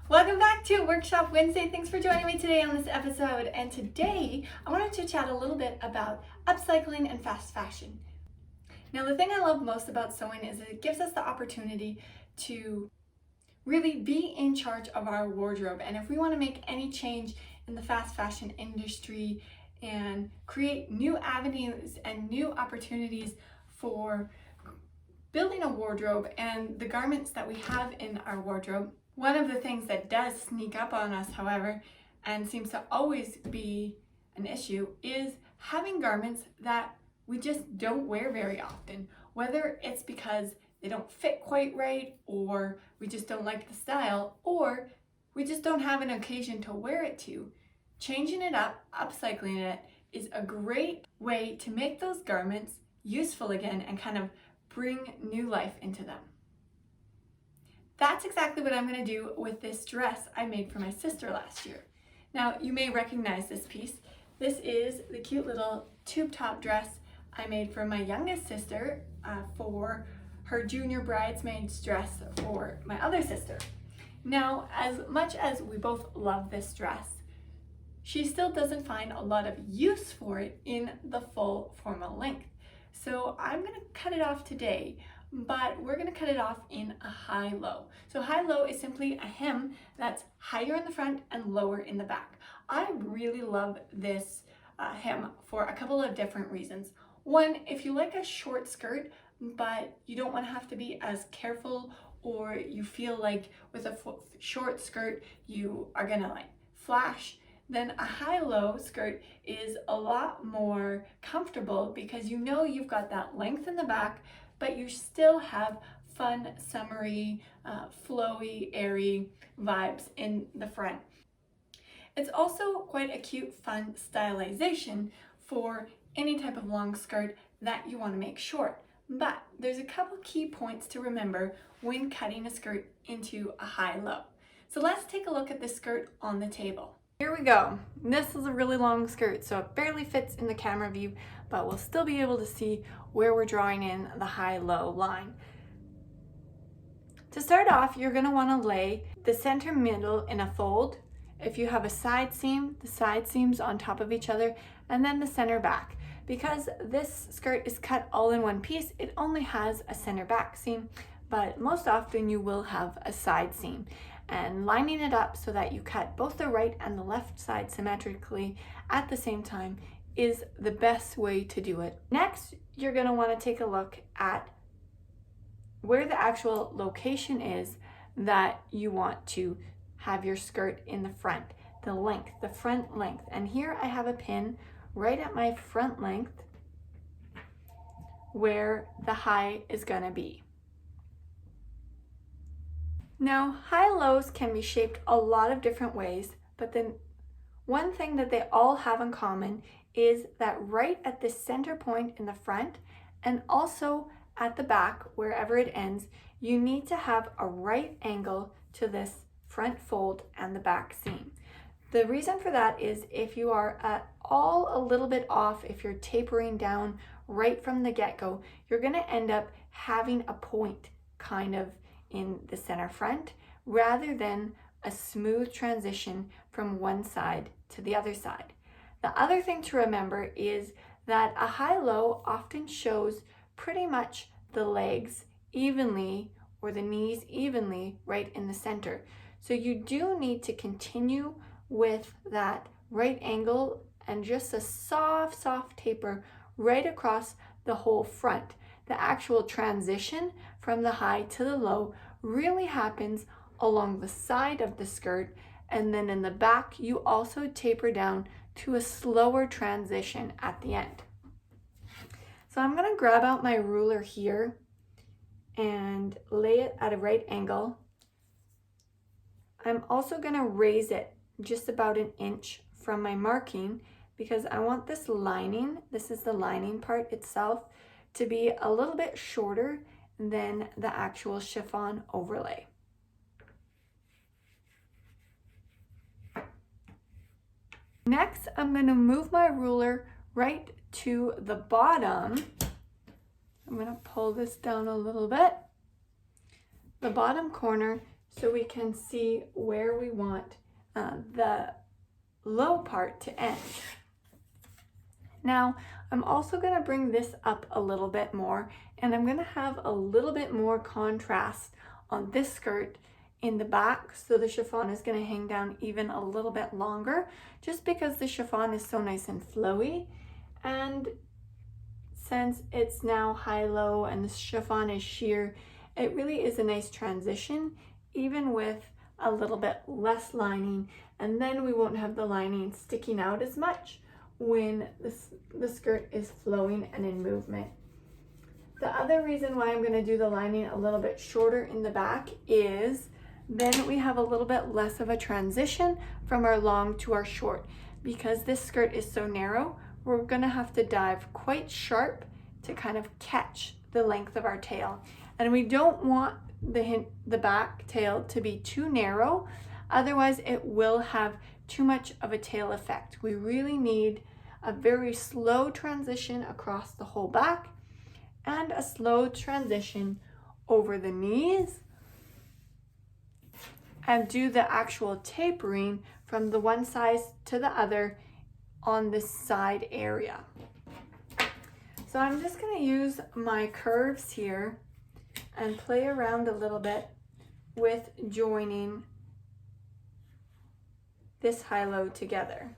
Welcome back to Workshop Wednesday. Thanks for joining me today on this episode. And today I wanted to chat a little bit about upcycling and fast fashion. Now, the thing I love most about sewing is it gives us the opportunity to really be in charge of our wardrobe. And if we want to make any change in the fast fashion industry and create new avenues and new opportunities for building a wardrobe and the garments that we have in our wardrobe, one of the things that does sneak up on us, however, and seems to always be an issue, is having garments that we just don't wear very often. Whether it's because they don't fit quite right, or we just don't like the style, or we just don't have an occasion to wear it to. Changing it up, upcycling it, is a great way to make those garments useful again and kind of bring new life into them. That's exactly what I'm going to do with this dress I made for my sister last year. Now, you may recognize this piece. This is the cute little tube top dress I made for my youngest sister for her junior bridesmaid's dress for my other sister. Now, as much as we both love this dress, she still doesn't find a lot of use for it in the full formal length. So I'm going to cut it off today, but we're going to cut it off in a high-low. So high-low is simply a hem that's higher in the front and lower in the back. I really love this hem for a couple of different reasons. One, if you like a short skirt, but you don't want to have to be as careful, or you feel like with a short skirt you are going to flash, then a high-low skirt is a lot more comfortable because you know you've got that length in the back, but you still have fun, summery, flowy, airy vibes in the front. It's also quite a cute, fun stylization for any type of long skirt that you want to make short. But there's a couple key points to remember when cutting a skirt into a high-low. So let's take a look at this skirt on the table. Here we go. This is a really long skirt, so it barely fits in the camera view, but we'll still be able to see where we're drawing in the high-low line. To start off, you're going to want to lay the center middle in a fold. If you have a side seam, the side seams on top of each other, and then the center back. Because this skirt is cut all in one piece, it only has a center back seam, but most often you will have a side seam. And lining it up so that you cut both the right and the left side symmetrically at the same time is the best way to do it. Next, you're going to want to take a look at where the actual location is that you want to have your skirt in the front, the length, the front length. And here I have a pin right at my front length where the high is going to be. Now, high-lows can be shaped a lot of different ways, but then one thing that they all have in common is that right at the center point in the front and also at the back, wherever it ends, you need to have a right angle to this front fold and the back seam. The reason for that is if you are at all a little bit off, if you're tapering down right from the get-go, you're going to end up having a point kind of in the center front rather than a smooth transition from one side to the other side. The other thing to remember is that a high-low often shows pretty much the legs evenly or the knees evenly right in the center. So you do need to continue with that right angle and just a soft taper right across the whole front. The actual transition from the high to the low really happens along the side of the skirt, and then in the back you also taper down to a slower transition at the end. So I'm going to grab out my ruler here and lay it at a right angle. I'm also going to raise it just about an inch from my marking because I want this lining, this is the lining part itself, to be a little bit shorter than the actual chiffon overlay. Next, I'm going to move my ruler right to the bottom. I'm going to pull this down a little bit. The bottom corner so we can see where we want the low part to end. Now, I'm also going to bring this up a little bit more, and I'm going to have a little bit more contrast on this skirt in the back, so the chiffon is going to hang down even a little bit longer, just because the chiffon is so nice and flowy. And since it's now high-low and the chiffon is sheer, it really is a nice transition, even with a little bit less lining, and then we won't have the lining sticking out as much when the skirt is flowing and in movement. The other reason why I'm going to do the lining a little bit shorter in the back is then we have a little bit less of a transition from our long to our short. Because this skirt is so narrow, we're going to have to dive quite sharp to kind of catch the length of our tail. And we don't want the back tail to be too narrow, otherwise it will have too much of a tail effect. We really need a very slow transition across the whole back and a slow transition over the knees, and do the actual tapering from the one side to the other on this side area. So I'm just going to use my curves here and play around a little bit with joining this high-low together.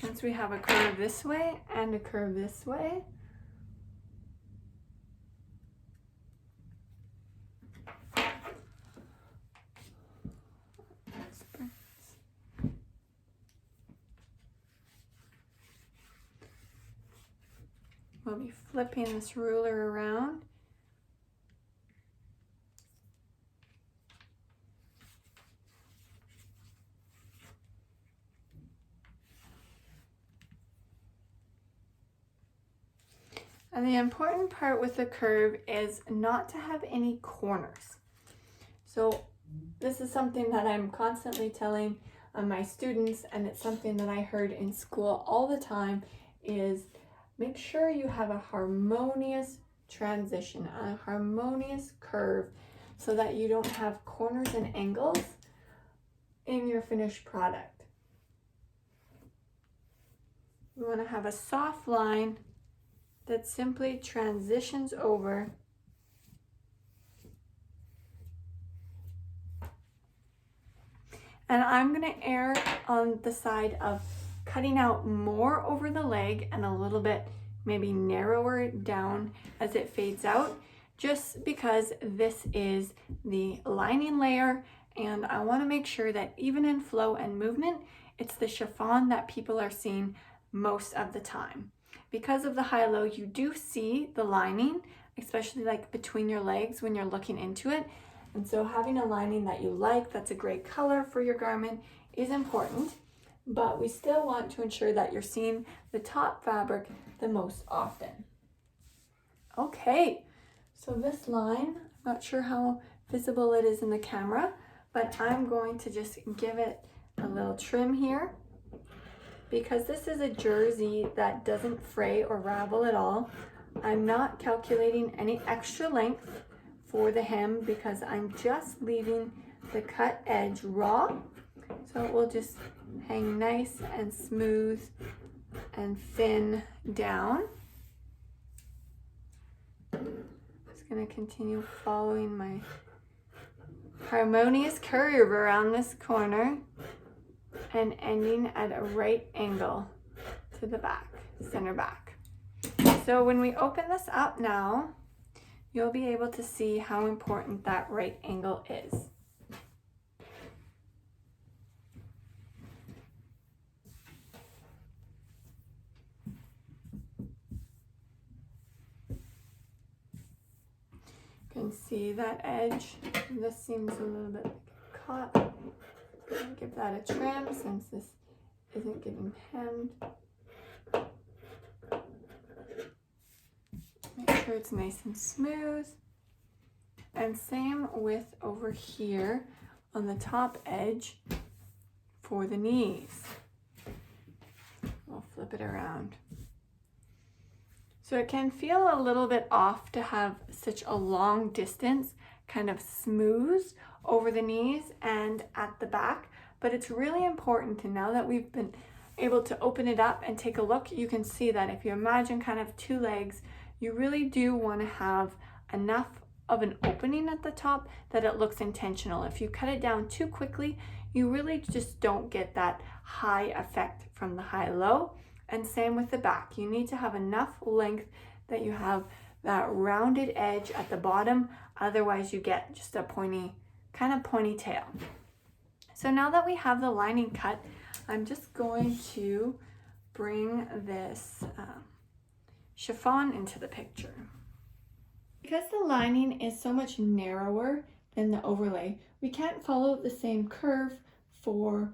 Since we have a curve this way and a curve this way, we'll be flipping this ruler around. And the important part with the curve is not to have any corners. So this is something that I'm constantly telling my students, and it's something that I heard in school all the time, is make sure you have a harmonious transition, a harmonious curve, so that you don't have corners and angles in your finished product. You want to have a soft line that simply transitions over and I'm going to err on the side of cutting out more over the leg and a little bit maybe narrower down as it fades out, just because this is the lining layer and I want to make sure that even in flow and movement, it's the chiffon that people are seeing most of the time. Because of the high-low, you do see the lining, especially like between your legs when you're looking into it. And so having a lining that you like, that's a great color for your garment, is important. But we still want to ensure that you're seeing the top fabric the most often. Okay, so this line, I'm not sure how visible it is in the camera, but I'm going to just give it a little trim here. Because this is a jersey that doesn't fray or ravel at all, I'm not calculating any extra length for the hem because I'm just leaving the cut edge raw. So it will just hang nice and smooth and thin down. Just going to continue following my harmonious curve around this corner and ending at a right angle to the back, center back. So when we open this up now, you'll be able to see how important that right angle is. You can see that edge. This seems a little bit caught. Give that a trim since this isn't getting hemmed. Make sure it's nice and smooth. And same with over here on the top edge for the knees. We'll flip it around. So it can feel a little bit off to have such a long distance kind of smooth over the knees and at the back, but it's really important to, now that we've been able to open it up and take a look, you can see that if you imagine kind of two legs, you really do want to have enough of an opening at the top that it looks intentional. If you cut it down too quickly, you really just don't get that high effect from the high-low. And same with the back. You need to have enough length that you have that rounded edge at the bottom, otherwise you get just a pointy, kind of pointy tail. So now that we have the lining cut, I'm just going to bring this chiffon into the picture. Because the lining is so much narrower than the overlay, we can't follow the same curve for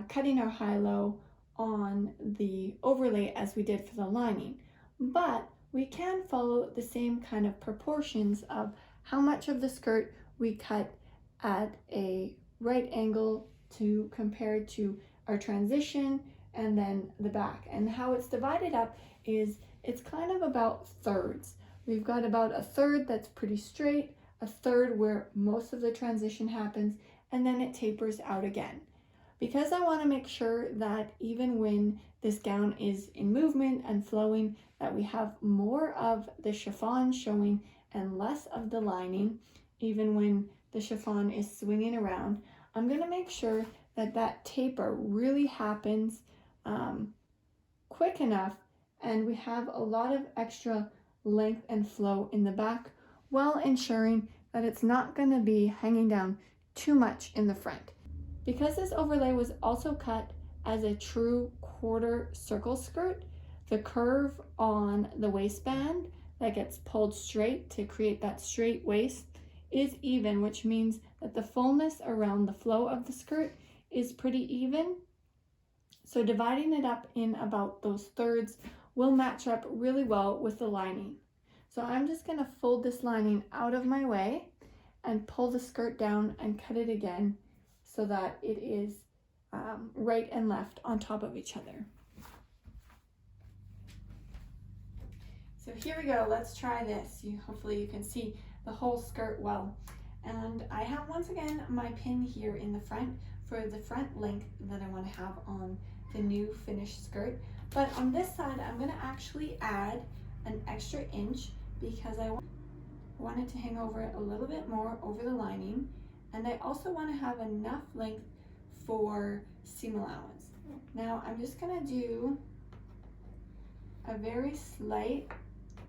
cutting our high-low on the overlay as we did for the lining, but we can follow the same kind of proportions of how much of the skirt we cut at a right angle to compared to our transition and then the back. And how it's divided up is it's kind of about thirds. We've got about a third that's pretty straight, a third where most of the transition happens, and then it tapers out again. Because I want to make sure that even when this gown is in movement and flowing, that we have more of the chiffon showing and less of the lining, even when the chiffon is swinging around, I'm going to make sure that that taper really happens quick enough and we have a lot of extra length and flow in the back while ensuring that it's not going to be hanging down too much in the front. Because this overlay was also cut as a true quarter circle skirt, the curve on the waistband that gets pulled straight to create that straight waist is even, which means that the fullness around the flow of the skirt is pretty even. So dividing it up in about those thirds will match up really well with the lining. So I'm just going to fold this lining out of my way and pull the skirt down and cut it again so that it is right and left on top of each other. So here we go, let's try this. Hopefully you can see the whole skirt well. And I have once again my pin here in the front for the front length that I want to have on the new finished skirt. But on this side, I'm going to actually add an extra inch because I want it to hang over a little bit more over the lining. And I also want to have enough length for seam allowance. Now I'm just going to do a very slight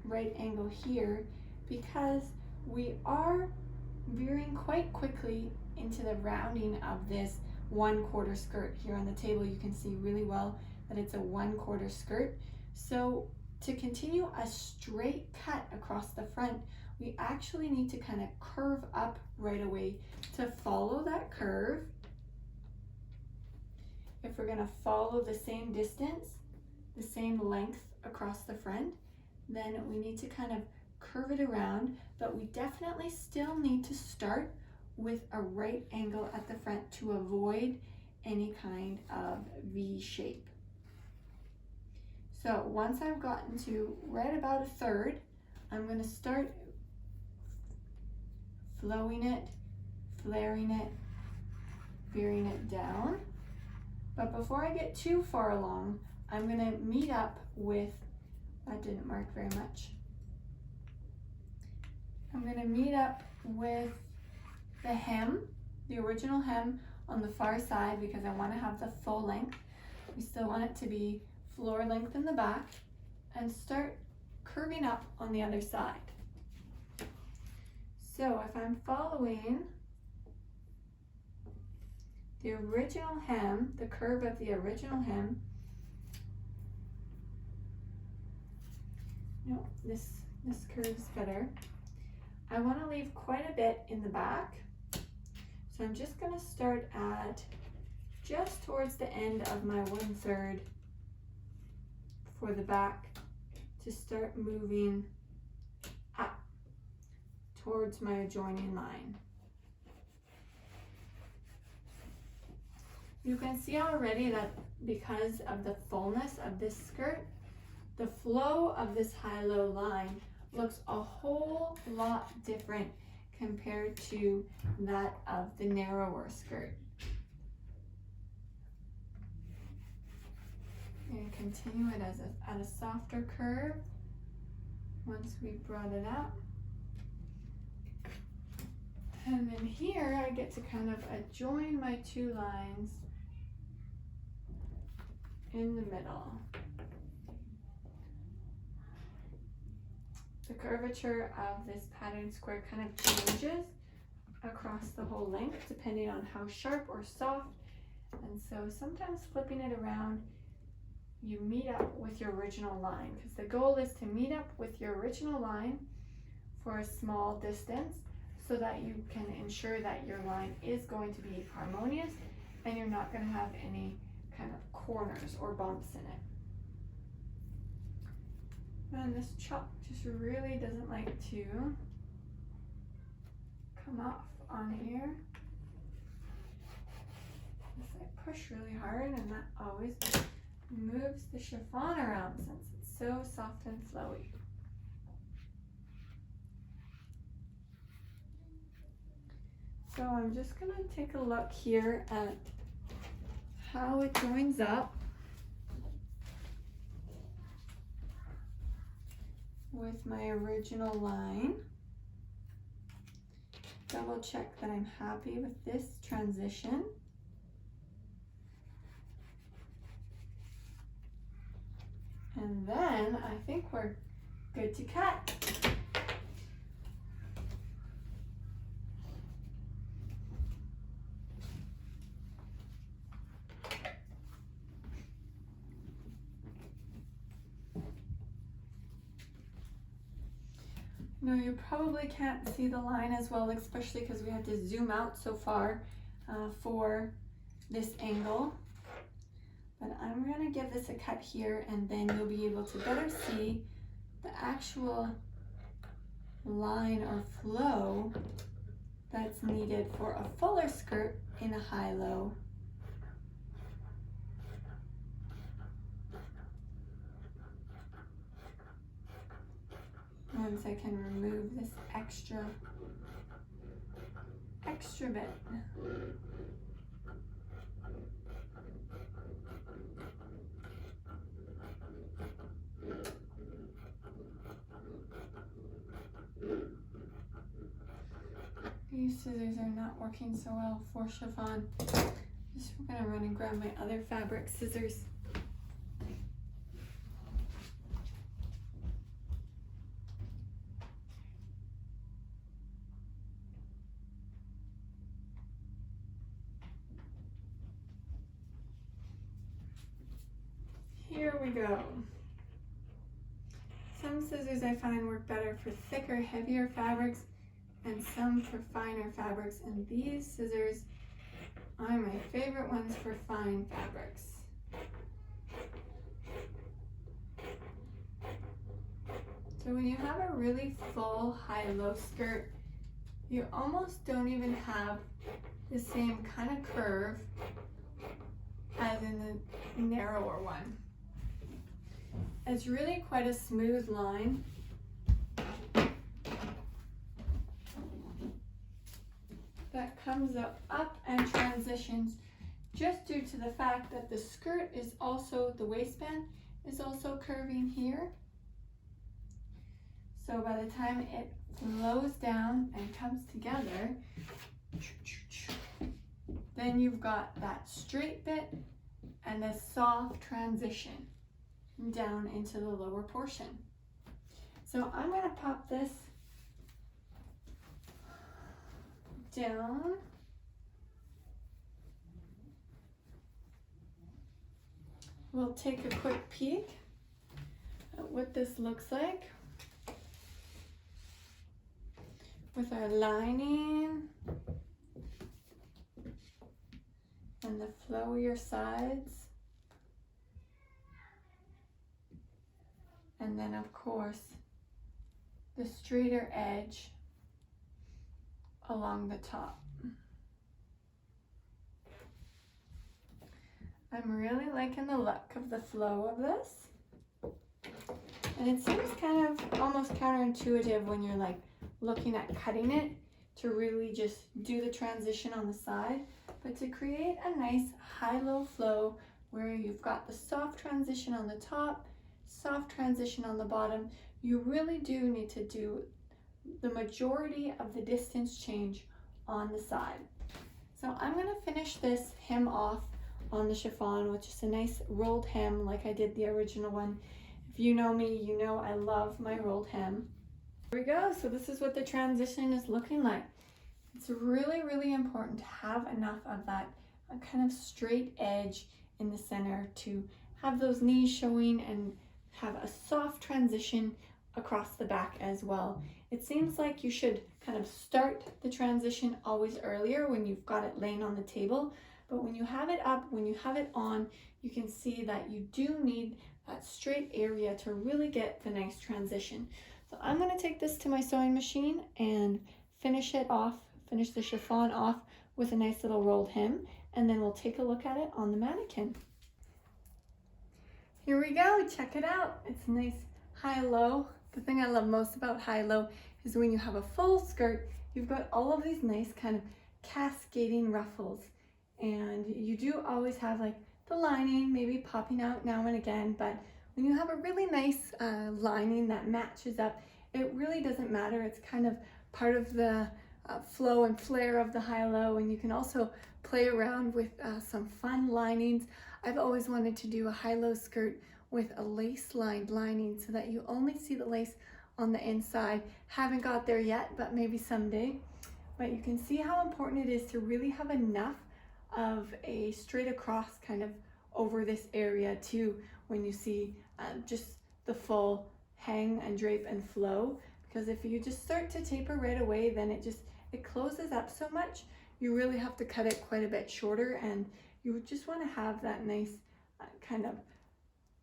right angle here because we are veering quite quickly into the rounding of this 1/4 skirt. Here on the table you can see really well that it's a 1/4 skirt. So to continue a straight cut across the front, we actually need to kind of curve up right away. To follow that curve, if we're going to follow the same distance, the same length across the front, then we need to kind of curve it around, but we definitely still need to start with a right angle at the front to avoid any kind of V shape. So once I've gotten to right about a third, I'm going to start flowing it, flaring it, veering it down. But before I get too far along, I'm going to meet up with, that didn't mark very much. I'm going to meet up with the hem, the original hem on the far side because I want to have the full length. We still want it to be floor length in the back, and start curving up on the other side. So if I'm following the original hem, the curve of the original hem, no, this curve's better. I want to leave quite a bit in the back. So I'm just going to start at just towards the end of my 1/3 for the back to start moving up towards my adjoining line. You can see already that because of the fullness of this skirt, the flow of this high-low line looks a whole lot different compared to that of the narrower skirt. And continue it as at a softer curve once we brought it out. And then here I get to kind of adjoin my two lines in the middle. The curvature of this pattern square kind of changes across the whole length depending on how sharp or soft. And so sometimes flipping it around, you meet up with your original line, because the goal is to meet up with your original line for a small distance so that you can ensure that your line is going to be harmonious and you're not going to have any kind of corners or bumps in it. And this chalk just really doesn't like to come off on here. If I push really hard, and that always moves the chiffon around since it's so soft and flowy. So I'm just gonna take a look here at how it joins up with my original line. Double check that I'm happy with this transition. And then I think we're good to cut. No, you probably can't see the line as well, especially because we had to zoom out so far for this angle. But I'm going to give this a cut here, and then you'll be able to better see the actual line or flow that's needed for a fuller skirt in a high-low. Once I can remove this extra bit. These scissors are not working so well for chiffon. Just gonna run and grab my other fabric scissors. Here we go. Some scissors I find work better for thicker, heavier fabrics, and some for finer fabrics, and these scissors are my favorite ones for fine fabrics. So when you have a really full high-low skirt, you almost don't even have the same kind of curve as in the narrower one. It's really quite a smooth line. That comes up and transitions just due to the fact that the skirt is also, the waistband is also curving here. So by the time it flows down and comes together, then you've got that straight bit and a soft transition down into the lower portion. So I'm going to pop this down. We'll take a quick peek at what this looks like with our lining and the flowier sides. And then of course the straighter edge along the top. I'm really liking the look of the flow of this. And it seems kind of almost counterintuitive when you're like looking at cutting it to really just do the transition on the side, but to create a nice high-low flow where you've got the soft transition on the top, soft transition on the bottom, you really do need to do the majority of the distance change on the side. So I'm going to finish this hem off on the chiffon with just a nice rolled hem like I did the original one. If you know me, you know I love my rolled hem. Here we go. So this is what the transition is looking like. It's really, really important to have enough of that kind of straight edge in the center to have those knees showing and have a soft transition across the back as well. It seems like you should kind of start the transition always earlier when you've got it laying on the table, but when you have it up, when you have it on, you can see that you do need that straight area to really get the nice transition. So I'm going to take this to my sewing machine and finish the chiffon off with a nice little rolled hem, and then we'll take a look at it on the mannequin. Here we go, check it out. It's nice high-low. The thing I love most about high-low is when you have a full skirt, you've got all of these nice kind of cascading ruffles, and you do always have like the lining maybe popping out now and again, but when you have a really nice lining that matches up, it really doesn't matter. It's kind of part of the flow and flair of the high-low, and you can also play around with some fun linings. I've always wanted to do a high-low skirt with a lace-lined lining so that you only see the lace on the inside. Haven't got there yet, but maybe someday. But you can see how important it is to really have enough of a straight across kind of over this area too when you see just the full hang and drape and flow, because if you just start to taper right away, then it closes up so much. You really have to cut it quite a bit shorter, and you just want to have that nice kind of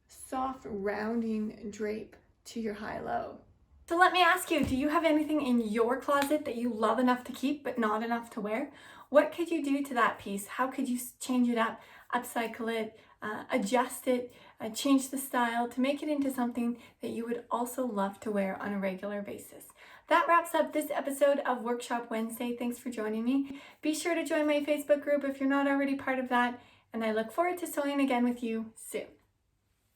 soft rounding drape to your high-low. So let me ask you, do you have anything in your closet that you love enough to keep but not enough to wear? What could you do to that piece? How could you change it up, upcycle it, adjust it, change the style to make it into something that you would also love to wear on a regular basis? That wraps up this episode of Workshop Wednesday. Thanks for joining me. Be sure to join my Facebook group if you're not already part of that, and I look forward to sewing again with you soon.